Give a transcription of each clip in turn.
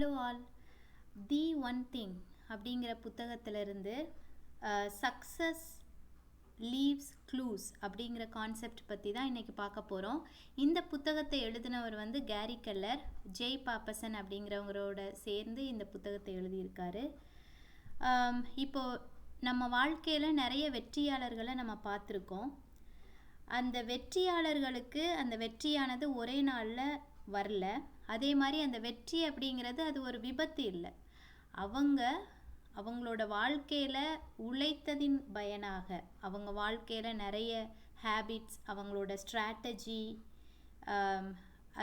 Hello all. The one thing அப்படிங்கிற புத்தகத்திலிருந்து success leaves clues அப்படிங்கிற கான்செப்ட் பற்றி தான் இன்றைக்கி பார்க்க போகிறோம். இந்த புத்தகத்தை எழுதினவர் வந்து கேரி கெல்லர், ஜெய் பாப்பசன் அப்படிங்கிறவங்களோட சேர்ந்து இந்த புத்தகத்தை எழுதியிருக்காரு. இப்போது நம்ம வாழ்க்கையில் நிறைய வெற்றியாளர்களை நம்ம பார்த்துருக்கோம். அந்த வெற்றியாளர்களுக்கு அந்த வெற்றியானது ஒரே நாளில் வரல. அதே மாதிரி அந்த வெற்றி அப்படிங்கிறது அது ஒரு விபத்து இல்லை. அவங்களோட வாழ்க்கையில் உழைத்ததின் பயனாக, அவங்க வாழ்க்கையில் நிறைய ஹேபிட்ஸ், அவங்களோட ஸ்ட்ராட்டஜி,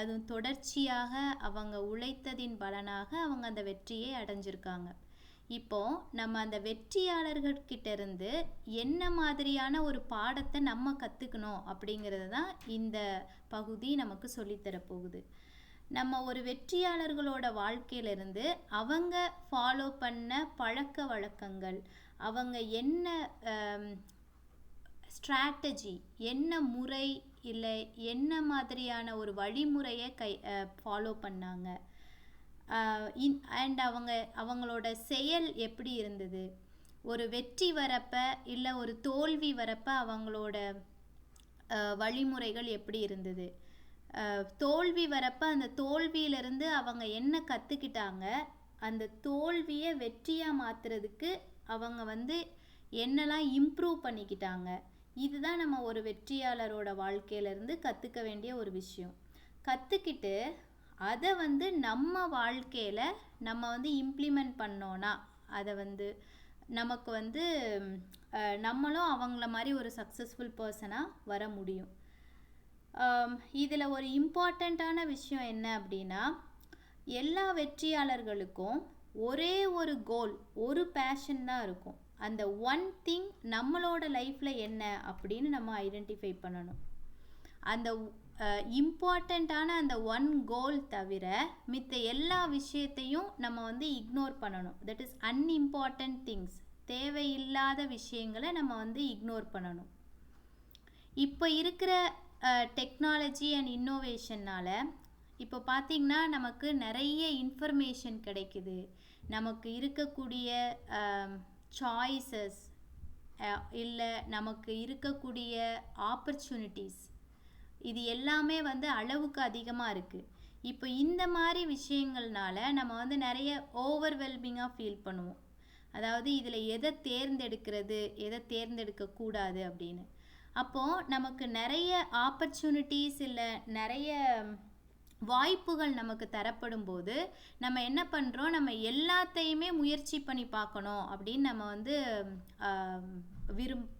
அது தொடர்ச்சியாக அவங்க உழைத்ததின் பலனாக அவங்க அந்த வெற்றியை அடைஞ்சிருக்காங்க. இப்போது நம்ம அந்த வெற்றியாளர்கிட்ட இருந்து என்ன மாதிரியான ஒரு பாடத்தை நம்ம கற்றுக்கணும் அப்படிங்கிறது தான் இந்த பகுதி நமக்கு சொல்லித்தரப்போகுது. நம்ம ஒரு வெற்றியாளர்களோட வாழ்க்கையிலிருந்து அவங்க ஃபாலோ பண்ண பழக்க வழக்கங்கள், அவங்க என்ன ஸ்ட்ராட்டஜி, என்ன முறை இல்லை என்ன மாதிரியான ஒரு வழிமுறையை ஃபாலோ பண்ணாங்க, அண்ட் அவங்களோட செயல் எப்படி இருந்தது, ஒரு வெற்றி வரப்ப இல்லை ஒரு தோல்வி வரப்ப அவங்களோட வழிமுறைகள் எப்படி இருந்தது, தோல்வி வரப்ப அந்த தோல்வியிலிருந்து அவங்க என்ன கற்றுக்கிட்டாங்க, அந்த தோல்வியை வெற்றியாக மாற்றுறதுக்கு அவங்க வந்து என்னெல்லாம் இம்ப்ரூவ் பண்ணிக்கிட்டாங்க. இதுதான் நம்ம ஒரு வெற்றியாளரோட வாழ்க்கையிலேருந்து கற்றுக்க வேண்டிய ஒரு விஷயம். கற்றுக்கிட்டு அதை வந்து நம்ம வாழ்க்கையில் நம்ம வந்து இம்ப்ளிமெண்ட் பண்ணோன்னா அதை வந்து நமக்கு வந்து நம்மளும் அவங்கள மாதிரி ஒரு சக்ஸஸ்ஃபுல் பர்சனாக வர முடியும். இதில் ஒரு இம்பார்ட்டண்ட்டான விஷயம் என்ன அப்படின்னா, எல்லா வெற்றியாளர்களுக்கும் ஒரே ஒரு கோல், ஒரு பேஷன் தான் இருக்கும். அந்த ஒன் திங் நம்மளோட லைஃப்பில் என்ன அப்படின்னு நம்ம ஐடென்டிஃபை பண்ணணும். அந்த இம்பார்ட்டண்ட்டான அந்த ஒன் கோல் தவிர மித்த எல்லா விஷயத்தையும் நம்ம வந்து இக்னோர் பண்ணணும். தட் இஸ் அன்இம்பார்ட்டன்ட் திங்ஸ், தேவையில்லாத விஷயங்களை நம்ம வந்து இக்னோர் பண்ணணும். இப்போ இருக்கிற டெக்னாலஜி அண்ட் இன்னோவேஷன்னால் இப்போ பார்த்திங்கன்னா நமக்கு நிறைய இன்ஃபர்மேஷன் கிடைக்குது. நமக்கு இருக்கக்கூடிய சாய்ஸஸ் இல்லை நமக்கு இருக்கக்கூடிய ஆப்பர்ச்சுனிட்டிஸ், இது எல்லாமே வந்து அளவுக்கு அதிகமாக இருக்குது. இப்போ இந்த மாதிரி விஷயங்கள்னால நம்ம வந்து நிறைய ஓவர்வெல்மிங்காக ஃபீல் பண்ணுவோம். அதாவது இதில் எதை தேர்ந்தெடுக்கிறது, எதை தேர்ந்தெடுக்கக்கூடாது அப்படின்னு. அப்போது நமக்கு நிறைய ஆப்பர்ச்சுனிட்டிஸ் இல்லை நிறைய வாய்ப்புகள் நமக்கு தரப்படும் போது நம்ம என்ன பண்ணுறோம், நம்ம எல்லாத்தையுமே முயற்சி பண்ணி பார்க்கணும் அப்படின்னு நம்ம வந்து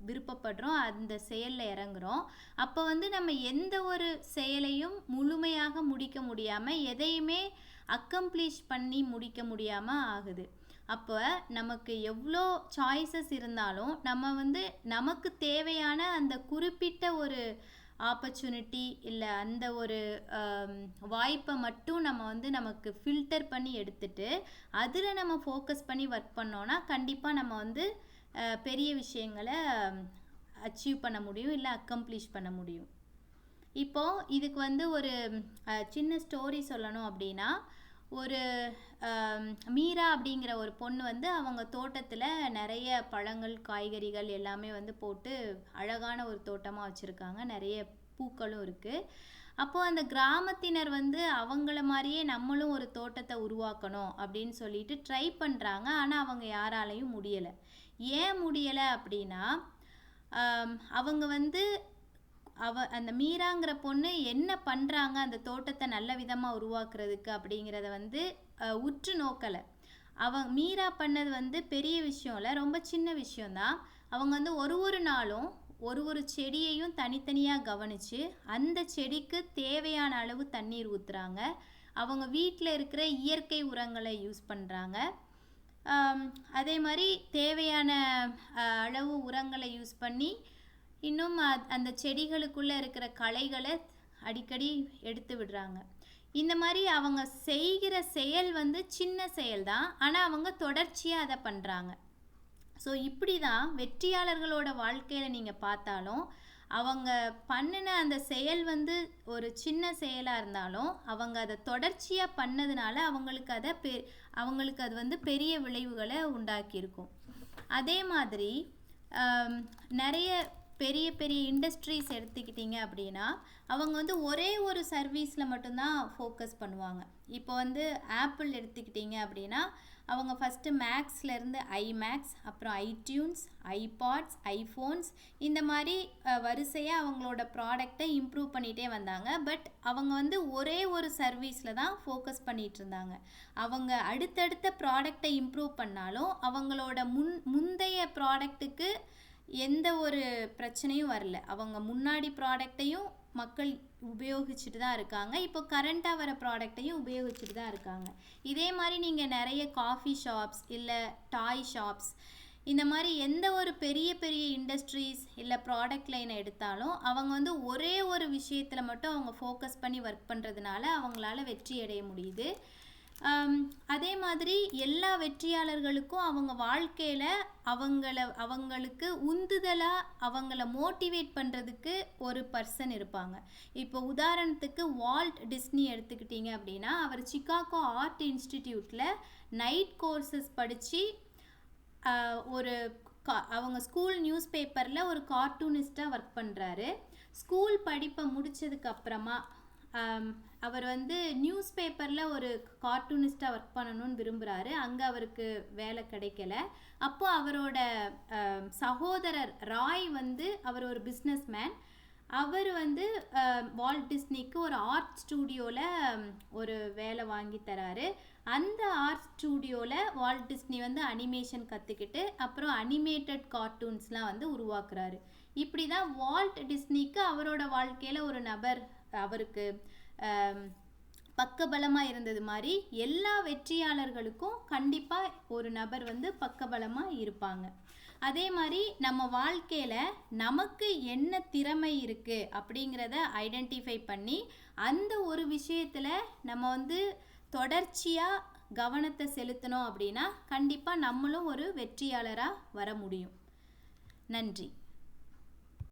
விருப்பப்படுறோம், அந்த செயலில் இறங்குறோம். அப்போ வந்து நம்ம எந்த ஒரு செயலையும் முழுமையாக முடிக்க முடியாமல், எதையுமே அக்கம்ப்ளீஷ் பண்ணி முடிக்க முடியாமல் ஆகுது. அப்போ நமக்கு எவ்வளோ சாய்ஸஸ் இருந்தாலும் நம்ம வந்து நமக்கு தேவையான அந்த குறிப்பிட்ட ஒரு ஆப்பர்ச்சுனிட்டி இல்லை அந்த ஒரு வாய்ப்பை மட்டும் நம்ம வந்து நமக்கு ஃபில்டர் பண்ணி எடுத்துட்டு அதில் நம்ம ஃபோக்கஸ் பண்ணி ஒர்க் பண்ணோன்னா கண்டிப்பாக நம்ம வந்து பெரிய விஷயங்களை அச்சீவ் பண்ண முடியும், இல்லை அக்கம்ப்ளீஷ் பண்ண முடியும். இப்போது இதுக்கு வந்து ஒரு சின்ன ஸ்டோரி சொல்லணும் அப்படின்னா, ஒரு மீரா அப்படிங்கிற ஒரு பொண்ணு வந்து அவங்க தோட்டத்தில் நிறைய பழங்கள், காய்கறிகள் எல்லாமே வந்து போட்டு அழகான ஒரு தோட்டமாக வச்சுருக்காங்க. நிறைய பூக்களும் இருக்குது. அப்போது அந்த கிராமத்தினர் வந்து அவங்கள மாதிரியே நம்மளும் ஒரு தோட்டத்தை உருவாக்கணும் அப்படின்னு சொல்லிட்டு ட்ரை பண்ணுறாங்க. ஆனால் அவங்க யாராலையும் முடியலை. ஏன் முடியலை அப்படின்னா, அவங்க வந்து அந்த மீராங்கிற பொண்ணு என்ன பண்ணுறாங்க அந்த தோட்டத்தை நல்ல விதமாக உருவாக்குறதுக்கு அப்படிங்கிறத வந்து உற்று நோக்கலை. மீரா பண்ணது வந்து பெரிய விஷயம் இல்லை, ரொம்ப சின்ன விஷயந்தான். அவங்க வந்து ஒரு நாளும் ஒரு செடியையும் தனித்தனியாக கவனித்து அந்த செடிக்கு தேவையான அளவு தண்ணீர் ஊற்றுறாங்க. அவங்க வீட்டில் இருக்கிற இயற்கை உரங்களை யூஸ் பண்ணுறாங்க. அதே மாதிரி தேவையான அளவு உரங்களை யூஸ் பண்ணி இன்னும் அந்த செடிகளுக்குள்ளே இருக்கிற களைகளை அடிக்கடி எடுத்து விடுறாங்க. இந்த மாதிரி அவங்க செய்கிற செயல் வந்து சின்ன செயல் தான், ஆனால் அவங்க தொடர்ச்சியாக அதை பண்ணுறாங்க. ஸோ இப்படி தான் வெற்றியாளர்களோட வாழ்க்கையில் நீங்கள் பார்த்தாலும் அவங்க பண்ணின அந்த செயல் வந்து ஒரு சின்ன செயலாக இருந்தாலும் அவங்க அதை தொடர்ச்சியாக பண்ணதுனால அவங்களுக்கு அது வந்து பெரிய விளைவுகளை உண்டாக்கியிருக்கும். அதே மாதிரி நிறைய பெரிய பெரிய இண்டஸ்ட்ரீஸ் எடுத்துக்கிட்டிங்க அப்படின்னா அவங்க வந்து ஒரே ஒரு சர்வீஸில் மட்டும்தான் ஃபோக்கஸ் பண்ணுவாங்க. இப்போ வந்து ஆப்பிள் எடுத்துக்கிட்டிங்க அப்படின்னா அவங்க ஃபஸ்ட்டு மேக்ஸ்லேருந்து ஐமேக்ஸ், அப்புறம் ஐடியூன்ஸ், ஐபாட்ஸ், ஐஃபோன்ஸ், இந்த மாதிரி வரிசையாக அவங்களோட ப்ராடக்டை இம்ப்ரூவ் பண்ணிகிட்டே வந்தாங்க. பட் அவங்க வந்து ஒரே ஒரு சர்வீஸில் தான் ஃபோக்கஸ் பண்ணிகிட்டு இருந்தாங்க. அவங்க அடுத்தடுத்த ப்ராடக்டை இம்ப்ரூவ் பண்ணாலும் அவங்களோட முந்தைய ப்ராடக்ட்டுக்கு எந்த ஒரு பிரச்சனையும் வரல. அவங்க முன்னாடி ப்ராடக்டையும் மக்கள் உபயோகிச்சுட்டு தான் இருக்காங்க. இப்போ கரண்ட்டாக வர ப்ராடக்டையும் உபயோகிச்சுட்டு தான் இருக்காங்க. இதே மாதிரி நீங்கள் நிறைய காஃபி ஷாப்ஸ் இல்லை டாய் ஷாப்ஸ், இந்த மாதிரி எந்த ஒரு பெரிய பெரிய இண்டஸ்ட்ரீஸ் இல்லை ப்ராடக்ட் லைனை எடுத்தாலும் அவங்க வந்து ஒரே ஒரு விஷயத்தில் மட்டும் அவங்க ஃபோக்கஸ் பண்ணி ஒர்க் பண்ணுறதுனால அவங்களால வெற்றி அடைய முடியுது. அதே மாதிரி எல்லா வெற்றியாளர்களுக்கும் அவங்க வாழ்க்கையில் அவங்களுக்கு உந்துதலாக அவங்கள மோட்டிவேட் பண்ணுறதுக்கு ஒரு பர்சன் இருப்பாங்க. இப்போ உதாரணத்துக்கு வால்ட் டிஸ்னி எடுத்துக்கிட்டிங்க அப்படின்னா அவர் சிகாகோ ஆர்ட் இன்ஸ்டிடியூட்டில் நைட் கோர்சஸ் படித்து அவங்க ஸ்கூல் நியூஸ் பேப்பரில் ஒரு கார்ட்டூனிஸ்டாக ஒர்க் பண்ணுறாரு. ஸ்கூல் படிப்பை முடித்ததுக்கப்புறமா அவர் வந்து நியூஸ் பேப்பரில் ஒரு கார்ட்டூனிஸ்டாக ஒர்க் பண்ணணும்னு விரும்புகிறாரு. அங்கே அவருக்கு வேலை கிடைக்கல. அப்போது அவரோட சகோதரர் ராய் வந்து அவர் ஒரு பிஸ்னஸ் மேன். அவர் வந்து வால்ட் டிஸ்னிக்கு ஒரு ஆர்ட் ஸ்டூடியோவில் ஒரு வேலை வாங்கி தராரு. அந்த ஆர்ட் ஸ்டூடியோவில் வால்ட் டிஸ்னி வந்து அனிமேஷன் கற்றுக்கிட்டு அப்புறம் அனிமேட்டட் கார்ட்டூன்ஸ்லாம் வந்து உருவாக்குறாரு. இப்படி தான் வால்ட் டிஸ்னிக்கு அவரோட வாழ்க்கையில் ஒரு நபர் அவருக்கு பக்கபலமாக இருந்தது மாதிரி எல்லா வெற்றியாளர்களுக்கும் கண்டிப்பாக ஒரு நபர் வந்து பக்கபலமாக இருப்பாங்க. அதே மாதிரி நம்ம வாழ்க்கையில் நமக்கு என்ன திறமை இருக்குது அப்படிங்கிறத ஐடென்டிஃபை பண்ணி அந்த ஒரு விஷயத்தில் நம்ம வந்து தொடர்ச்சியாக கவனத்தை செலுத்தணும் அப்படின்னா கண்டிப்பாக நம்மளும் ஒரு வெற்றியாளராக வர முடியும். நன்றி.